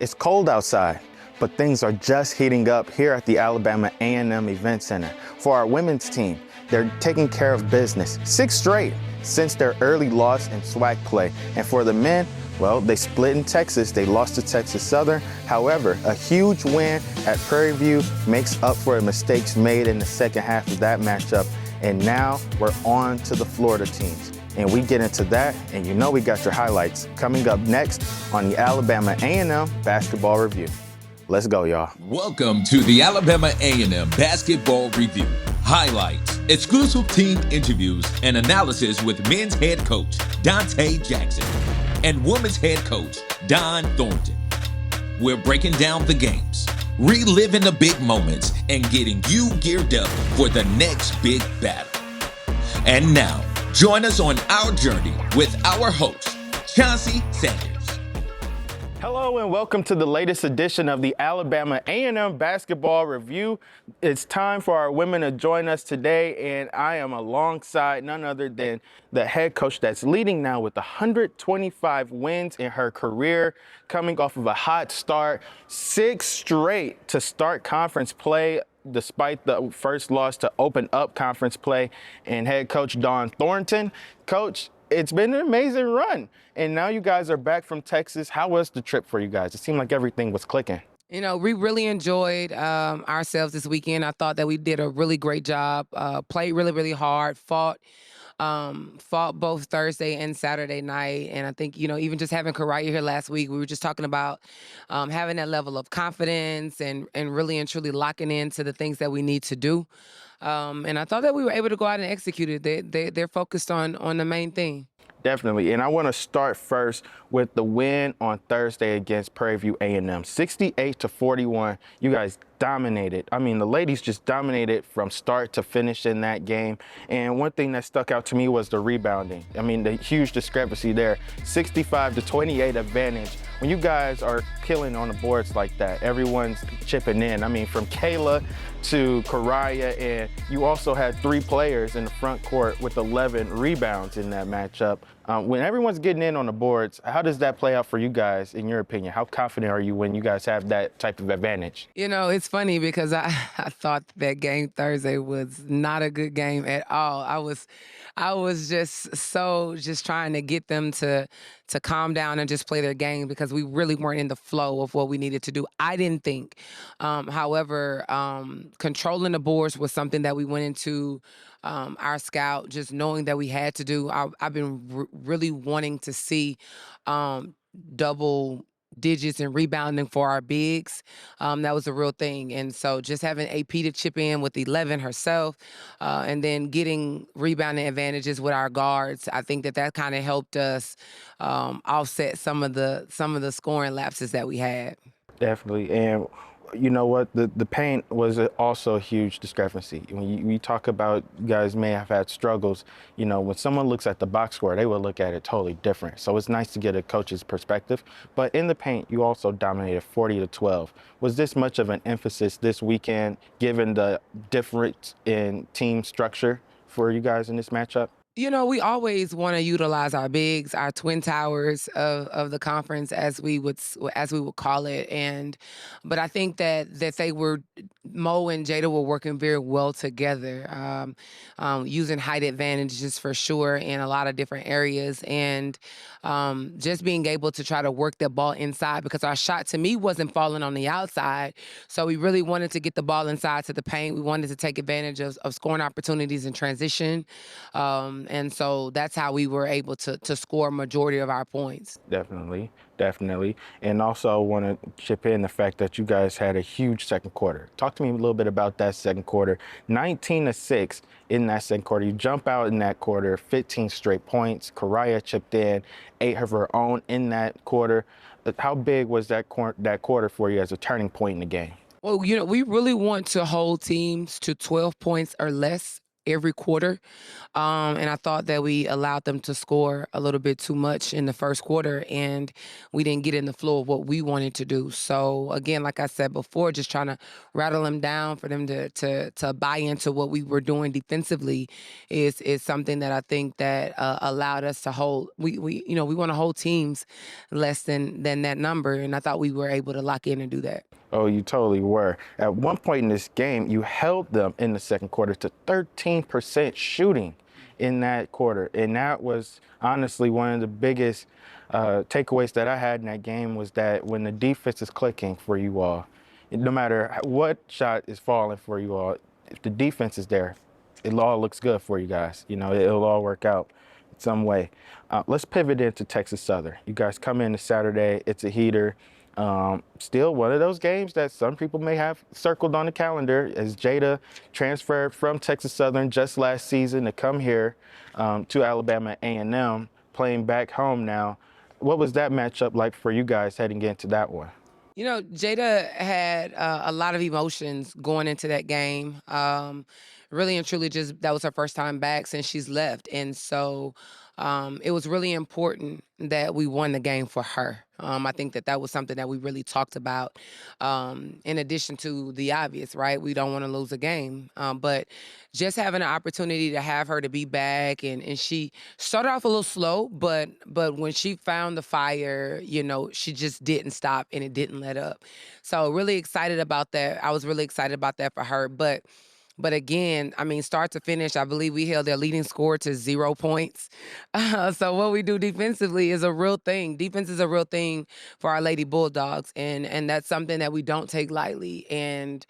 It's cold outside, but things are just heating up here at the Alabama A&M Event Center. For our women's team, they're taking care of business, 6 straight since their early loss in SWAC play. And for the men, well, they split in Texas. They lost to Texas Southern. However, a huge win at Prairie View makes up for the mistakes made in the second half of that matchup. And now we're on to the Florida teams. And we get into that, and you know we got your highlights coming up next on the Alabama A&M Basketball Review. Let's go, y'all. Welcome to the Alabama A&M Basketball Review. Highlights, exclusive team interviews, and analysis with men's head coach Dante Jackson and women's head coach Don Thornton. We're breaking down the games, reliving the big moments, and getting you geared up for the next big battle. And now, join us on our journey with our host, Chauncey Sanders. Hello and welcome to the latest edition of the Alabama A&M Basketball Review. It's time for our women to join us today, and I am alongside none other than the head coach that's leading now with 125 wins in her career, coming off of a hot start, 6 straight to start conference play, despite the first loss to open up conference play, and head coach Don Thornton. Coach, it's been an amazing run, and now you guys are back from Texas. How was the trip for you guys? It seemed like everything was clicking. You know, we really enjoyed ourselves this weekend. I thought that we did a really great job, played really, really hard, fought both Thursday and Saturday night. And I think, you know, even just having Karaya here last week, we were just talking about having that level of confidence and really and truly locking into the things that we need to do. And I thought that we were able to go out and execute it. They're focused on the main thing. Definitely, and I want to start first with the win on Thursday against Prairie View A&M, 68-41. You guys dominated. I mean, the ladies just dominated from start to finish in that game. And one thing that stuck out to me was the rebounding. I mean, the huge discrepancy there, 65-28 advantage. When you guys are killing on the boards like that, everyone's chipping in. I mean, from Kayla to Karaya, and you also had 3 players in the front court with 11 rebounds in that matchup. When everyone's getting in on the boards, how does that play out for you guys, in your opinion? How confident are you when you guys have that type of advantage? You know, it's funny because I thought that game Thursday was not a good game at all. I was just trying to get them to calm down and just play their game because we really weren't in the flow of what we needed to do. I didn't think. However, controlling the boards was something that we went into our scout, just knowing that we had to do. I've been really wanting to see double digits and rebounding for our bigs. That was a real thing. And so just having AP to chip in with 11 herself, and then getting rebounding advantages with our guards, I think that kind of helped us offset some of the scoring lapses that we had. Definitely. And you know what? The paint was also a huge discrepancy. When you talk about you guys may have had struggles, you know, when someone looks at the box score, they will look at it totally different. So it's nice to get a coach's perspective. But in the paint, you also dominated 40-12. Was this much of an emphasis this weekend, given the difference in team structure for you guys in this matchup? You know, we always want to utilize our bigs, our twin towers of the conference, as we would call it. But I think that Mo and Jada were working very well together, using height advantages for sure in a lot of different areas, and just being able to try to work the ball inside, because our shot to me wasn't falling on the outside. So we really wanted to get the ball inside to the paint. We wanted to take advantage of scoring opportunities in transition. And so that's how we were able to score a majority of our points. Definitely. And also I want to chip in the fact that you guys had a huge second quarter. Talk to me a little bit about that second quarter. 19-6 in that second quarter. You jump out in that quarter, 15 straight points. Karaya chipped in 8 of her own in that quarter. How big was that quarter for you as a turning point in the game? Well, you know, we really want to hold teams to 12 points or less every quarter. And I thought that we allowed them to score a little bit too much in the first quarter, and we didn't get in the flow of what we wanted to do. So again, like I said before, just trying to rattle them down for them to buy into what we were doing defensively is something that I think that allowed us to hold. We want to hold teams less than that number, and I thought we were able to lock in and do that. Oh, you totally were. At one point in this game, you held them in the second quarter to 13% shooting in that quarter. And that was honestly one of the biggest takeaways that I had in that game, was that when the defense is clicking for you all, no matter what shot is falling for you all, if the defense is there, it all looks good for you guys. You know, it'll all work out some way. Let's pivot into Texas Southern. You guys come in Saturday. It's a heater. Still one of those games that some people may have circled on the calendar, as Jada transferred from Texas Southern just last season to come here to Alabama A&M, playing back home now. What was that matchup like for you guys heading into that one? You know, Jada had a lot of emotions going into that game. Really and truly, just that was her first time back since she's left. And so it was really important that we won the game for her. I think that was something that we really talked about, in addition to the obvious, right? We don't want to lose a game. But just having an opportunity to have her to be back, and she started off a little slow, but when she found the fire, she just didn't stop and it didn't let up. So really excited about that. I was really excited about that for her. But again, I mean, start to finish, I believe we held their leading score to 0 points. So what we do defensively is a real thing. Defense is a real thing for our Lady Bulldogs, and that's something that we don't take lightly. And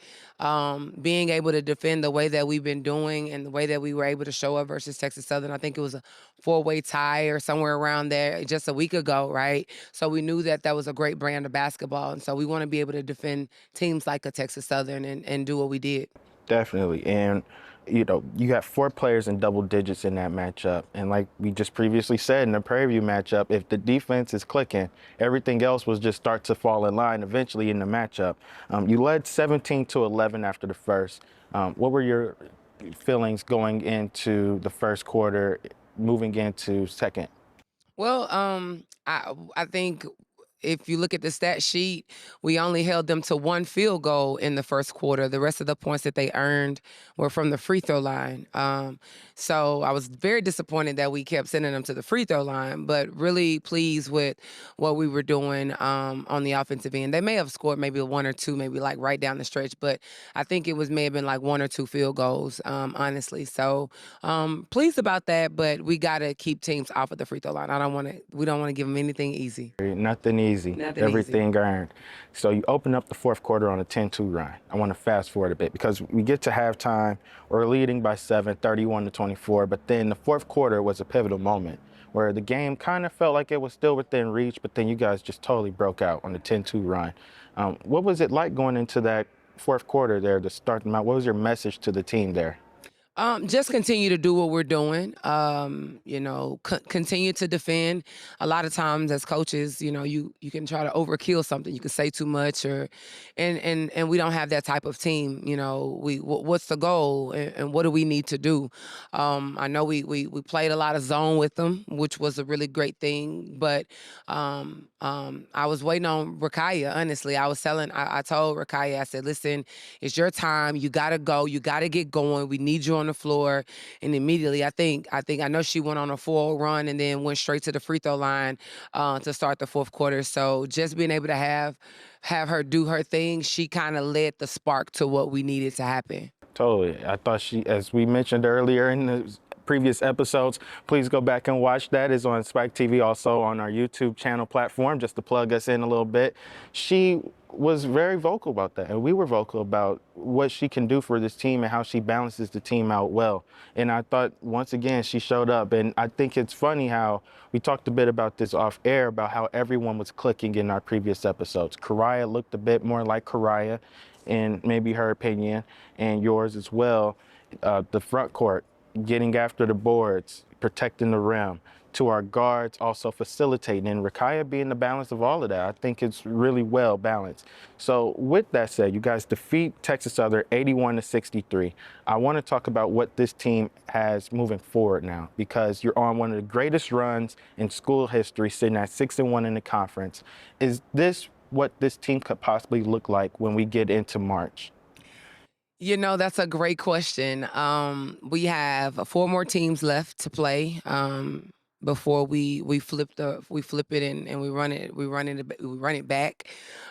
being able to defend the way that we've been doing and the way that we were able to show up versus Texas Southern, I think it was a 4-way tie or somewhere around there just a week ago, right? So we knew that was a great brand of basketball. And so we want to be able to defend teams like a Texas Southern and do what we did. Definitely. And, you got 4 players in double digits in that matchup. And like we just previously said in the Prairie View matchup, if the defense is clicking, everything else will just start to fall in line eventually in the matchup. You led 17-11 after the first. What were your feelings going into the first quarter, moving into second? Well, I think if you look at the stat sheet, we only held them to 1 field goal in the first quarter. The rest of the points that they earned were from the free throw line. So I was very disappointed that we kept sending them to the free throw line, but really pleased with what we were doing on the offensive end. They may have scored maybe 1 or 2, maybe like right down the stretch, but I think it may have been like 1 or 2 field goals, honestly. So pleased about that, but we got to keep teams off of the free throw line. We don't want to give them anything easy. Nothing easy. Everything earned. So you open up the fourth quarter on a 10-2 run. I want to fast forward a bit because we get to halftime. We're leading by 7, 31-24. But then the fourth quarter was a pivotal moment where the game kind of felt like it was still within reach, but then you guys just totally broke out on the 10-2 run. What was it like going into that fourth quarter there to start them out? What was your message to the team there? Just continue to do what we're doing. Continue to defend. A lot of times as coaches, you can try to overkill something. You can say too much, and we don't have that type of team. What's the goal and what do we need to do? I know we played a lot of zone with them, which was a really great thing. But I was waiting on Rakaya. Honestly, I told Rakaya, I said, listen, it's your time. You gotta go. You gotta get going. We need you on the floor. And immediately, I know she went on a 4-0 run and then went straight to the free throw line to start the fourth quarter. So just being able to have her do her thing, she kind of led the spark to what we needed to happen. Totally. I thought as we mentioned earlier in the previous episodes, please go back and watch that. It's on Spike TV, also on our YouTube channel platform, just to plug us in a little bit. She was very vocal about that, and we were vocal about what she can do for this team and how she balances the team out well. And I thought, once again, she showed up. And I think it's funny how we talked a bit about this off air, about how everyone was clicking in our previous episodes. Karaya looked a bit more like Karaya, in maybe her opinion, and yours as well. The front court, getting after the boards, protecting the rim. to our guards also facilitating, and Rakaya being the balance of all of that. I think it's really well balanced. So with that said, you guys defeat Texas Southern 81-63. I want to talk about what this team has moving forward now, because you're on one of the greatest runs in school history, sitting at 6-1 in the conference. Is this what this team could possibly look like when we get into March? You know, that's a great question. We have 4 more teams left to play before we flip it and we run it back.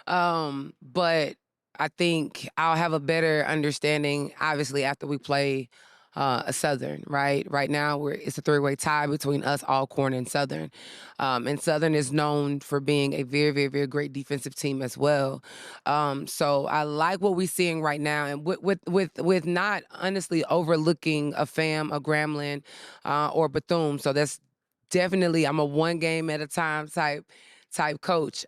But I think I'll have a better understanding, obviously, after we play a Southern. Right now, it's a 3-way tie between us, Alcorn, and Southern. And Southern is known for being a very, very, very great defensive team as well. So I like what we're seeing right now, and with not honestly overlooking a Grambling, or Bethune. So that's definitely, I'm a one game at a time type coach.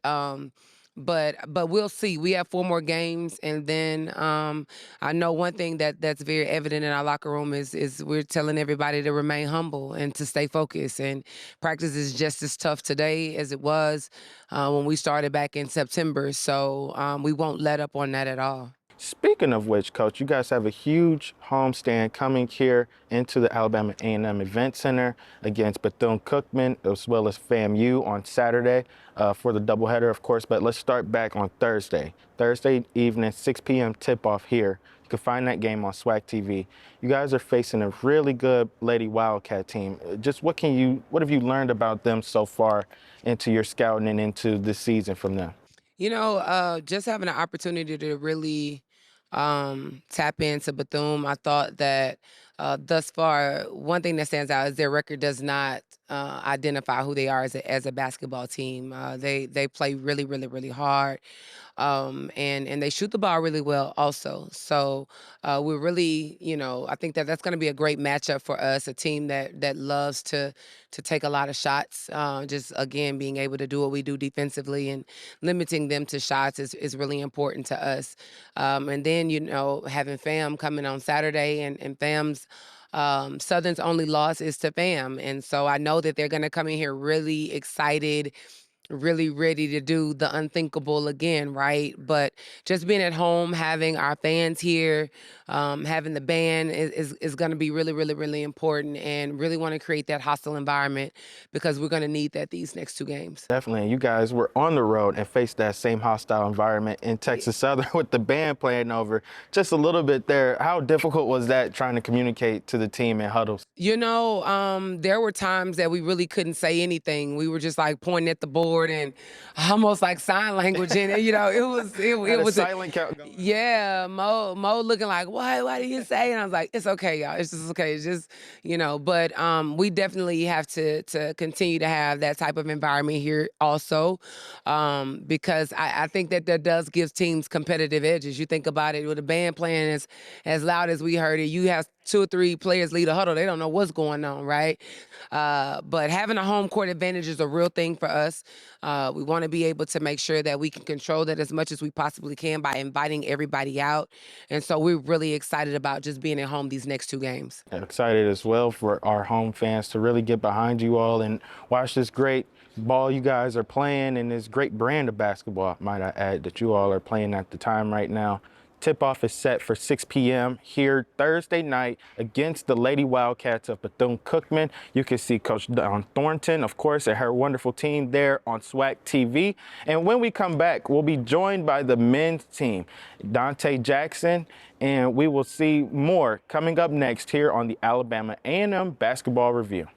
But we'll see. We have 4 more games, and then I know one thing that's very evident in our locker room is we're telling everybody to remain humble and to stay focused. And practice is just as tough today as it was when we started back in September. So we won't let up on that at all. Speaking of which, Coach, you guys have a huge homestand coming here into the Alabama A&M Event Center against Bethune-Cookman, as well as FAMU on Saturday for the doubleheader, of course. But let's start back on Thursday. Thursday evening, 6 p.m. tip-off here. You can find that game on SWAC TV. You guys are facing a really good Lady Wildcat team. Just what have you learned about them so far into your scouting and into this season from them? You know, just having an opportunity to really tap into Bethune, I thought that thus far, one thing that stands out is their record does not identify who they are as a basketball team. They play really, really, really hard. And they shoot the ball really well also. So we're really, I think that's going to be a great matchup for us, a team that loves to take a lot of shots. Just, again, being able to do what we do defensively and limiting them to shots is really important to us. And then, having FAM coming on Saturday, and FAM's Southern's only loss is to FAM. And so I know that they're going to come in here really excited, really ready to do the unthinkable again, right? But just being at home, having our fans here, having the band is going to be really, really, really important, and really want to create that hostile environment because we're going to need that these next 2 games. Definitely. And you guys were on the road and faced that same hostile environment in Texas Southern with the band playing over just a little bit there. How difficult was that trying to communicate to the team in huddles? There were times that we really couldn't say anything. We were just like pointing at the board and almost like sign language, and it was a silent count going on. Yeah, Mo looking like, what do you say? And I was like, it's okay, y'all. It's just okay. It's just, but we definitely have to continue to have that type of environment here also, because I think that does give teams competitive edges. You think about it, with a band playing as loud as we heard it, you have 2 or 3 players lead a huddle. They don't know what's going on, right? But having a home court advantage is a real thing for us. We want to be able to make sure that we can control that as much as we possibly can by inviting everybody out. And so we're really excited about just being at home these next 2 games. And excited as well for our home fans to really get behind you all and watch this great ball you guys are playing, and this great brand of basketball, might I add, that you all are playing at the time right now. Tip-off is set for 6 p.m. here Thursday night against the Lady Wildcats of Bethune-Cookman. You can see Coach Dawn Thornton, of course, and her wonderful team there on SWAC TV. And when we come back, we'll be joined by the men's team, Dante Jackson, and we will see more coming up next here on the Alabama A&M Basketball Review.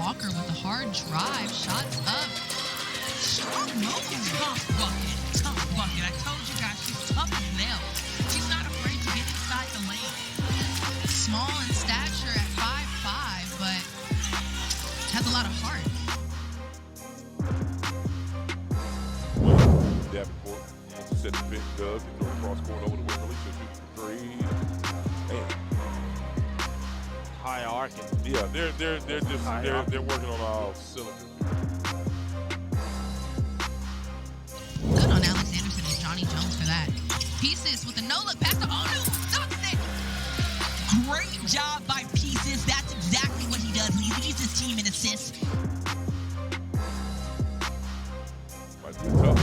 Walker with a hard drive. Shots up. Strong move. Tough bucket. Tough bucket. I told you guys, she's tough as nails. She's not afraid to get inside the lane. Small in stature at 5'5", but has a lot of heart. Davenport wants to set the pitch. Does it throw cross court over the Wimberley? She'll shoot three. Man. High arcing. Yeah, they're working on all cylinders. Good on Alex Anderson and Johnny Jones for that. Pieces with a no-look pass to Onu. Dunks it. Great job by Pieces. That's exactly what he does. He leads his team in assists. Might be tough.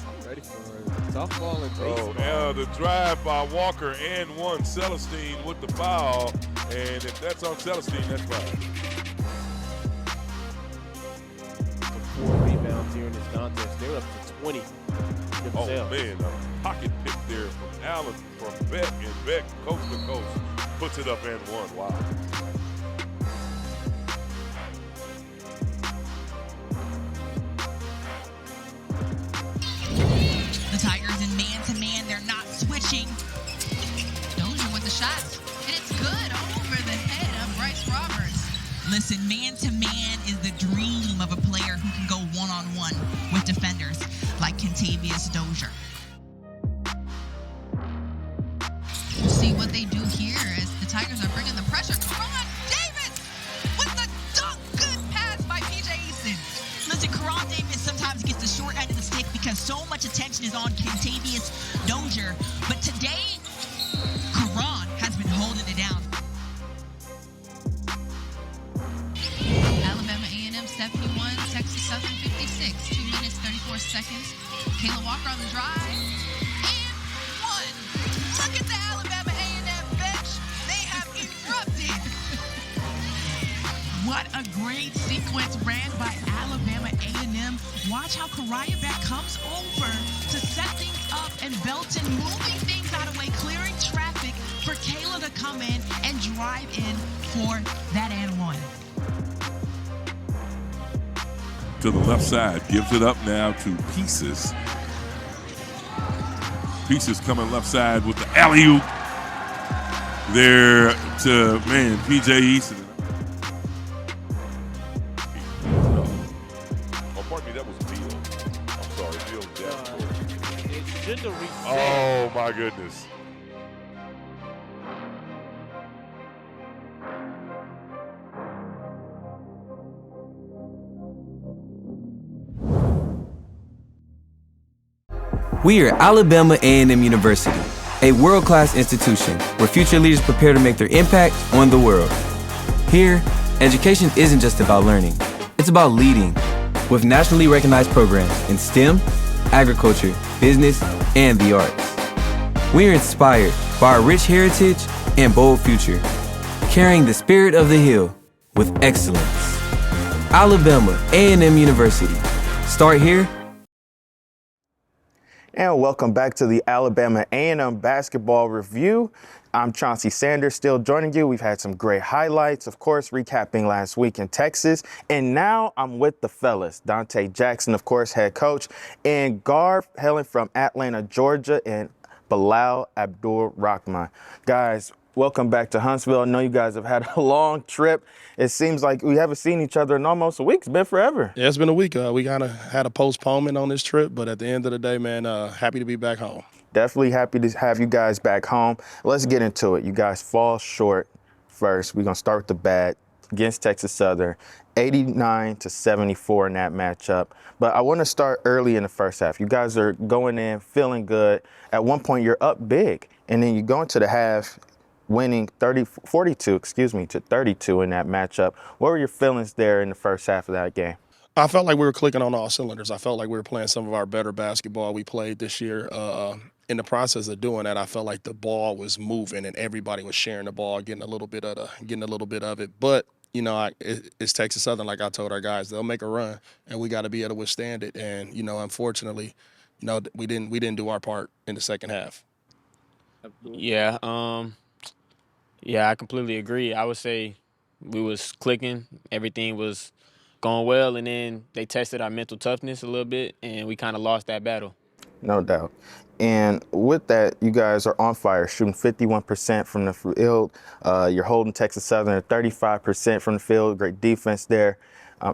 I'm ready for a tough ball and baseball. Oh, yeah, the drive by Walker and one Celestine with the foul. And if that's on Celestine, that's foul. 4 rebounds here in this contest. They're up to 20 themselves. Oh, man, a pocket pick there from Allen, from Beck, and Beck, coast to coast, puts it up and one. Wow. The Tigers in man-to-man. They're not switching. Dozier with the shot. And it's good over the head of Bryce Roberts. Listen, man-to-man is the dream of a player who can go one-on-one with defenders like Kentavious Dozier. We'll see what they do here as the Tigers are bringing the pressure. Karan Davis with the dunk. Good pass by PJ Easton. Listen, Karan Davis sometimes gets the short end of the stick because so much attention is on Kentavious Dozier. But today, Karan has been holding it down. Alabama A&M 71, Texas Southern 56. 2 minutes, 34 seconds. Kayla Walker on the drive. And one. Look at the Alabama A&M bench. They have erupted. What a great sequence ran by Alabama A&M. Watch how Karaya Beck comes over to set things up and Belton moving things out of the way, clearing traffic for Kayla to come in and drive in for that and one. To the left side, gives it up now to Pieces. Pieces coming left side with the alley-oop. There to, man, PJ Easton. Oh, pardon me, that was Field. I'm sorry, Field Davenport. It should have reset. Oh, my goodness. We are Alabama A&M University, a world-class institution where future leaders prepare to make their impact on the world. Here, education isn't just about learning, it's about leading, with nationally recognized programs in STEM, agriculture, business, and the arts. We are inspired by our rich heritage and bold future, carrying the spirit of the Hill with excellence. Alabama A&M University. Start here. And welcome back to the Alabama A&M Basketball Review. I'm Chauncey Sanders, still joining you. We've had some great highlights, of course, recapping last week in Texas. And now I'm with the fellas. Dante Jackson, of course, head coach, and guard hailing from Atlanta, Georgia, and Bilal Abdul-Rahman. Guys, welcome back to Huntsville. I know you guys have had a long trip. It seems like we haven't seen each other in almost a week. It's been forever. Yeah, it's been a week. We kind of had a postponement on this trip, but at the end of the day, man, happy to be back home. Definitely happy to have you guys back home. Let's get into it. You guys fall short first. We're going to start with the bad against Texas Southern, 89-74 in that matchup. But I want to start early in the first half. You guys are going in, feeling good. At one point, you're up big, and then you go into the half winning 42 to 32 in that matchup. What were your feelings there in the first half of that game? I felt like we were clicking on all cylinders. I felt like we were playing some of our better basketball we played this year. In the process of doing that, I felt like the ball was moving and everybody was sharing the ball, getting a little bit of it. But you know, it's Texas Southern. Like I told our guys, they'll make a run, and we got to be able to withstand it. And you know, unfortunately, you know, we didn't do our part in the second half. Yeah, I completely agree. I would say We was clicking. Everything was going well, and then they tested our mental toughness a little bit, and we kind of lost that battle. No doubt. And with that, you guys are on fire, shooting 51% from the field. You're holding Texas Southern at 35% from the field. Great defense there.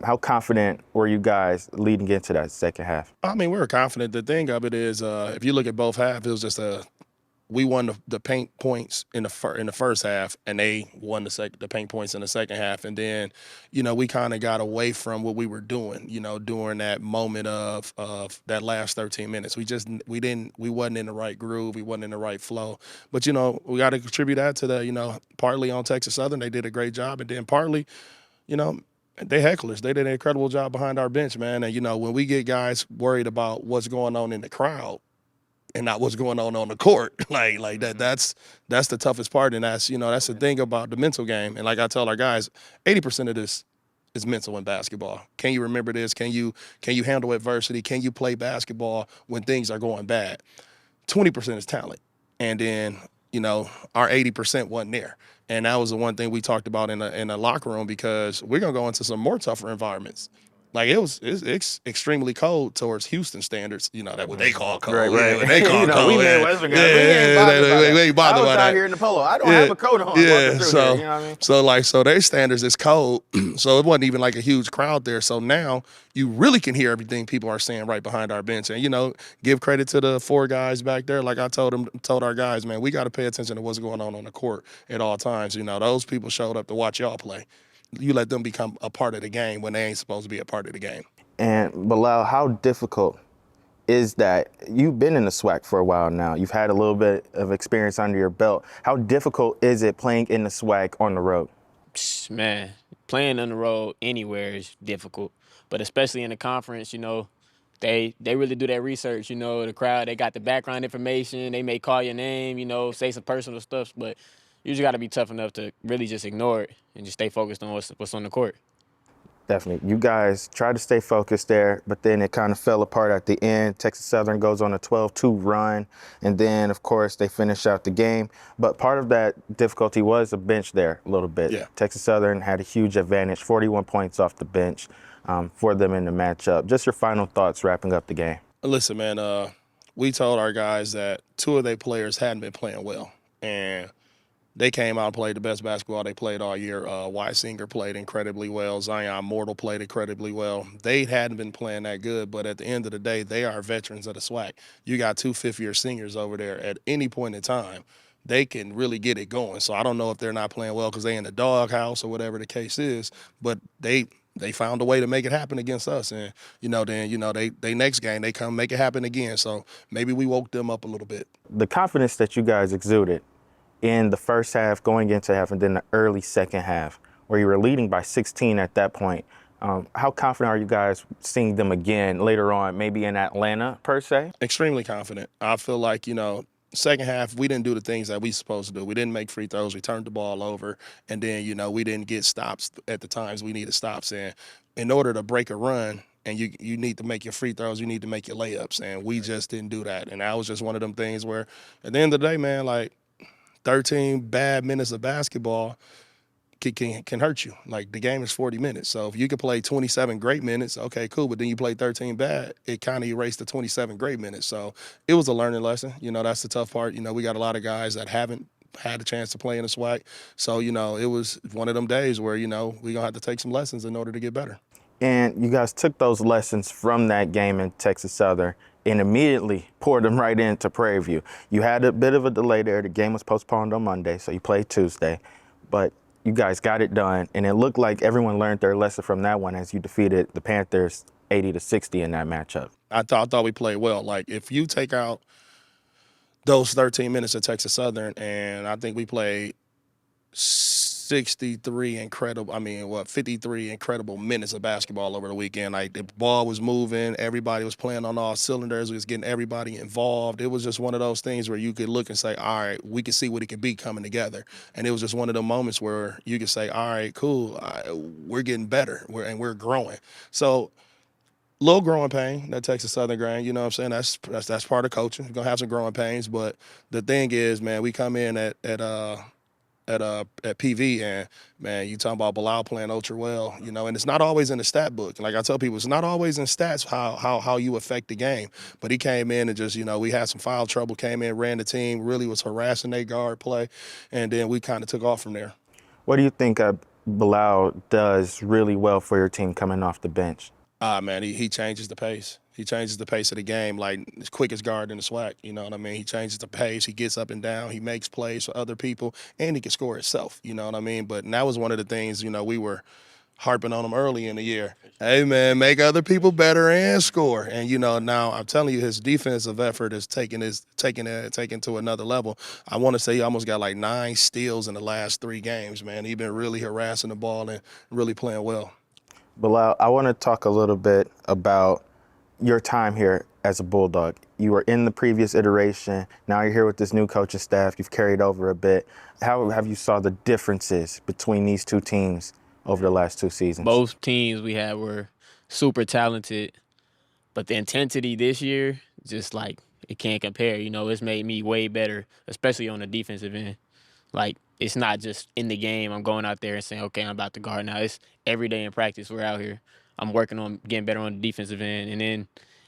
How confident were you guys leading into that second half? I mean, we were confident. The thing of it is, if you look at both halves, it was just we won the paint points in the first half, and they won the paint points in the second half. And then, we kind of got away from what we were doing, during that moment of that last 13 minutes. We wasn't in the right groove, we wasn't in the right flow. But we got to contribute that to partly on Texas Southern, they did a great job, and then partly, they hecklers. They did an incredible job behind our bench, man. And when we get guys worried about what's going on in the crowd and not what's going on the court, like that's the toughest part. And that's that's the thing about the mental game. And like I tell our guys, 80% of this is mental in basketball. Can you remember this? Can you handle adversity? Can you play basketball when things are going bad? 20% is talent. And then our 80% wasn't there. And that was the one thing we talked about in the locker room, because we're gonna go into some more tougher environments. Like it's extremely cold towards Houston standards. That what they call cold. Right. What they call cold. We Midwestern guys. We ain't bothered by that. I was out here in the polo. I don't have a coat on. Yeah. So, you know what I mean? So their standards is cold. So it wasn't even like a huge crowd there. So now you really can hear everything people are saying right behind our bench. And give credit to the 4 guys back there. Like I told our guys, man, we got to pay attention to what's going on the court at all times. Those people showed up to watch y'all play. You let them become a part of the game when they ain't supposed to be a part of the game. And Bilal, how difficult is that? You've been in the SWAC for a while now. You've had a little bit of experience under your belt. How difficult is it playing in the SWAC on the road? Man, playing on the road anywhere is difficult, but especially in the conference, they really do that research. The crowd, they got the background information. They may call your name, say some personal stuff, but you just got to be tough enough to really just ignore it and just stay focused on what's on the court. Definitely. You guys tried to stay focused there, but then it kind of fell apart at the end. Texas Southern goes on a 12-2 run, and then, of course, they finish out the game. But part of that difficulty was the bench there a little bit. Yeah. Texas Southern had a huge advantage, 41 points off the bench for them in the matchup. Just your final thoughts wrapping up the game. Listen, man, we told our guys that 2 of their players hadn't been playing well, and they came out and played the best basketball they played all year. Weisinger played incredibly well. Zion Mortal played incredibly well. They hadn't been playing that good, but at the end of the day, they are veterans of the SWAC. You got 2 fifth-year seniors over there. At any point in time, they can really get it going. So I don't know if they're not playing well because they're in the doghouse or whatever the case is, but they found a way to make it happen against us. And, they next game, they come make it happen again. So maybe we woke them up a little bit. The confidence that you guys exuded in the first half, going into half, and then the early second half, where you were leading by 16 at that point. How confident are you guys seeing them again later on, maybe in Atlanta, per se? Extremely confident. I feel like, second half, we didn't do the things that we supposed to do. We didn't make free throws. We turned the ball over. And then, we didn't get stops at the times we needed stops. And in order to break a run, and you need to make your free throws, you need to make your layups. And we just didn't do that. And that was just one of them things where, at the end of the day, man, 13 bad minutes of basketball can hurt you. Like, the game is 40 minutes. So if you could play 27 great minutes, okay, cool. But then you play 13 bad, it kind of erased the 27 great minutes. So it was a learning lesson. That's the tough part. We got a lot of guys that haven't had a chance to play in the SWAC. So, it was one of them days where, we're going to have to take some lessons in order to get better. And you guys took those lessons from that game in Texas Southern and immediately poured them right into Prairie View. You had a bit of a delay there. The game was postponed on Monday, so you played Tuesday. But you guys got it done, and it looked like everyone learned their lesson from that one as you defeated the Panthers 80-60 in that matchup. I thought we played well. Like, if you take out those 13 minutes at Texas Southern, and I think we played 53 incredible minutes of basketball over the weekend. Like, the ball was moving, everybody was playing on all cylinders, we was getting everybody involved. It was just one of those things where you could look and say, all right, we can see what it could be coming together. And it was just one of the moments where you could say, all right, cool, we're getting better, we're growing. So, little growing pain, that Texas Southern grind, you know what I'm saying? That's part of coaching. You're going to have some growing pains, but the thing is, man, we come in at at PV, and man, you talking about Bilal playing ultra well, you know, and it's not always in the stat book. Like I tell people, it's not always in stats how you affect the game. But he came in and just, you know, we had some foul trouble, came in, ran the team, really was harassing their guard play, and then we kind of took off from there. What do you think Bilal does really well for your team coming off the bench? Man, he changes the pace. He changes the pace of the game like the quickest guard in the SWAC. You know what I mean? He changes the pace. He gets up and down. He makes plays for other people, and he can score himself. You know what I mean? But that was one of the things, you know, we were harping on him early in the year. Hey, man, make other people better and score. And, you know, now I'm telling you, his defensive effort is taken to another level. I want to say he almost got like 9 steals in the last 3 games, man. He's been really harassing the ball and really playing well. Bilal, I want to talk a little bit about your time here as a Bulldog. You were in the previous iteration. Now you're here with this new coaching staff. You've carried over a bit. How have you saw the differences between these two teams over the last 2 seasons? Both teams we had were super talented, but the intensity this year, just like it can't compare. You know, it's made me way better, especially on the defensive end. Like, it's not just in the game. I'm going out there and saying, okay, I'm about to guard now. It's every day in practice. We're out here. I'm working on getting better on the defensive end. And then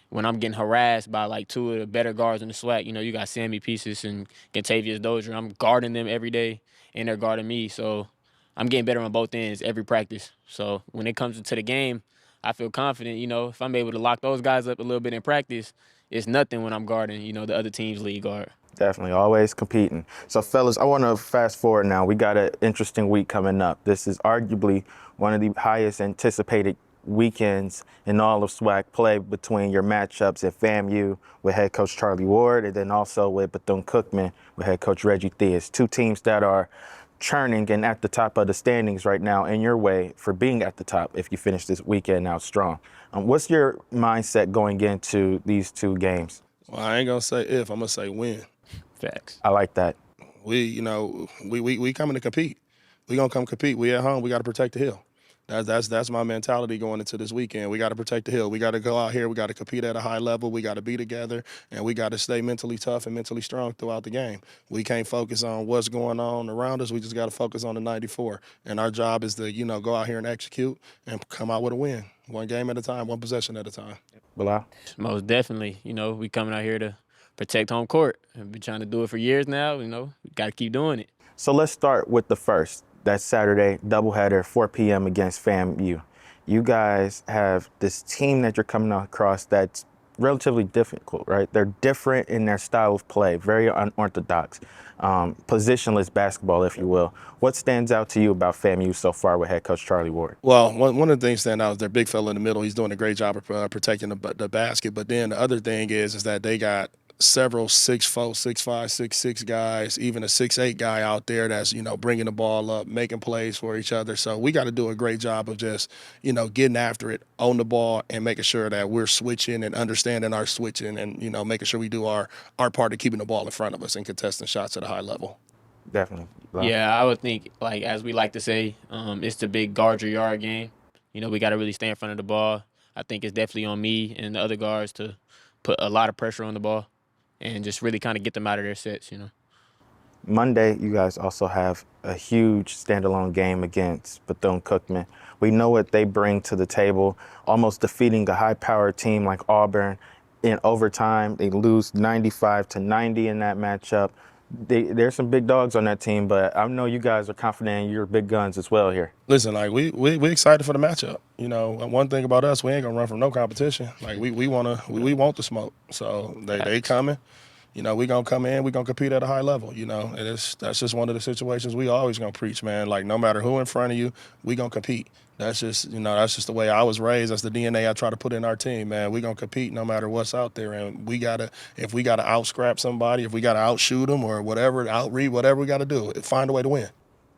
when I'm getting harassed by like 2 of the better guards in the SWAC, you know, you got Sammy Pieces and Contavious Dozier. I'm guarding them every day, and they're guarding me. So I'm getting better on both ends every practice. So when it comes into the game, I feel confident. You know, if I'm able to lock those guys up a little bit in practice, it's nothing when I'm guarding, you know, the other team's lead guard. Definitely, always competing. So, fellas, I want to fast forward now. We got an interesting week coming up. This is arguably one of the highest anticipated weekends in all of SWAC play between your matchups at FAMU with head coach Charlie Ward and then also with Bethune-Cookman with head coach Reggie Theus. 2 teams that are churning and at the top of the standings right now in your way for being at the top if you finish this weekend out strong. What's your mindset going into these 2 games? Well, I ain't going to say if, I'm going to say when. Facts. I like that. We coming to compete. We gonna come compete. We at home. We got to protect the hill. That's my mentality going into this weekend. We got to protect the hill. We got to go out here. We got to compete at a high level. We got to be together, and we got to stay mentally tough and mentally strong throughout the game. We can't focus on what's going on around us. We just got to focus on the 94. And our job is to, you know, go out here and execute and come out with a win. 1 game at a time, 1 possession at a time. Bilal? Most definitely. You know, we coming out here to protect home court. We've been trying to do it for years now. You know, we got to keep doing it. So let's start with the first. That's Saturday, doubleheader, 4 p.m. against FAMU. You guys have this team that you're coming across that's relatively difficult, right? They're different in their style of play, very unorthodox, positionless basketball, if you will. What stands out to you about FAMU so far with head coach Charlie Ward? Well, one of the things stand out is their big fella in the middle. He's doing a great job of protecting the basket. But then the other thing is that they got several 6'4", 6'5", 6'6" guys, even a 6'8" guy out there that's, you know, bringing the ball up, making plays for each other. So we got to do a great job of just, you know, getting after it on the ball and making sure that we're switching and understanding our switching and, you know, making sure we do our part of keeping the ball in front of us and contesting shots at a high level. Definitely. Wow. Yeah, I would think, like, as we like to say, it's the big guard your yard game. You know, we got to really stay in front of the ball. I think it's definitely on me and the other guards to put a lot of pressure on the ball and just really kind of get them out of their sets, you know. Monday, you guys also have a huge standalone game against Bethune-Cookman. We know what they bring to the table, almost defeating a high-powered team like Auburn in overtime. They lose 95-90 in that matchup. There's some big dogs on that team, but I know you guys are confident in your big guns as well here. Listen, like we excited for the matchup. You know, one thing about us, we ain't gonna run from no competition. Like we want the smoke. So they coming. You know, we gonna come in, we gonna compete at a high level. You know, and that's just one of the situations we always gonna preach, man. Like no matter who in front of you, we gonna compete. That's just, you know, that's just the way I was raised. That's the DNA I try to put in our team, man. We gonna compete no matter what's out there, and if we gotta out scrap somebody, if we gotta outshoot them or whatever, outread whatever we gotta do, find a way to win.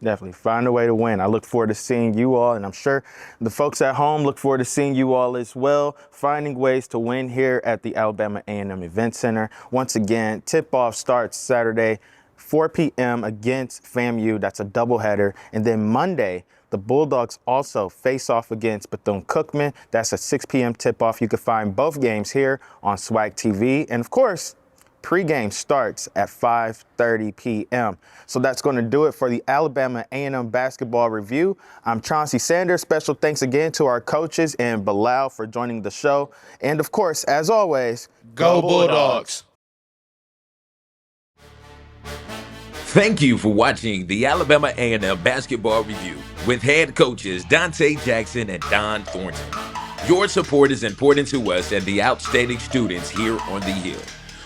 Definitely find a way to win. I look forward to seeing you all, and I'm sure the folks at home look forward to seeing you all as well, finding ways to win here at the Alabama A&M Event Center. Once again, tip-off starts Saturday, 4 p.m. against FAMU. That's a doubleheader. And then Monday, the Bulldogs also face off against Bethune-Cookman. That's a 6 p.m. tip-off. You can find both games here on SWAC TV. And, of course, Pregame starts at 5:30 p.m. So that's going to do it for the Alabama A&M Basketball Review. I'm Chauncey Sanders. Special thanks again to our coaches and Bilal for joining the show. And of course, as always, Go Bulldogs! Thank you for watching the Alabama A&M Basketball Review with head coaches Dante Jackson and Don Thornton. Your support is important to us and the outstanding students here on the Hill.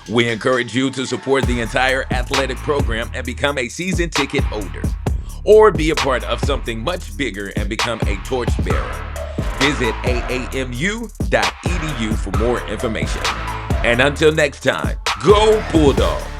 We encourage you to support the entire athletic program and become a season ticket holder, or be a part of something much bigger and become a torchbearer. Visit AAMU.edu for more information. And until next time, go Bulldogs!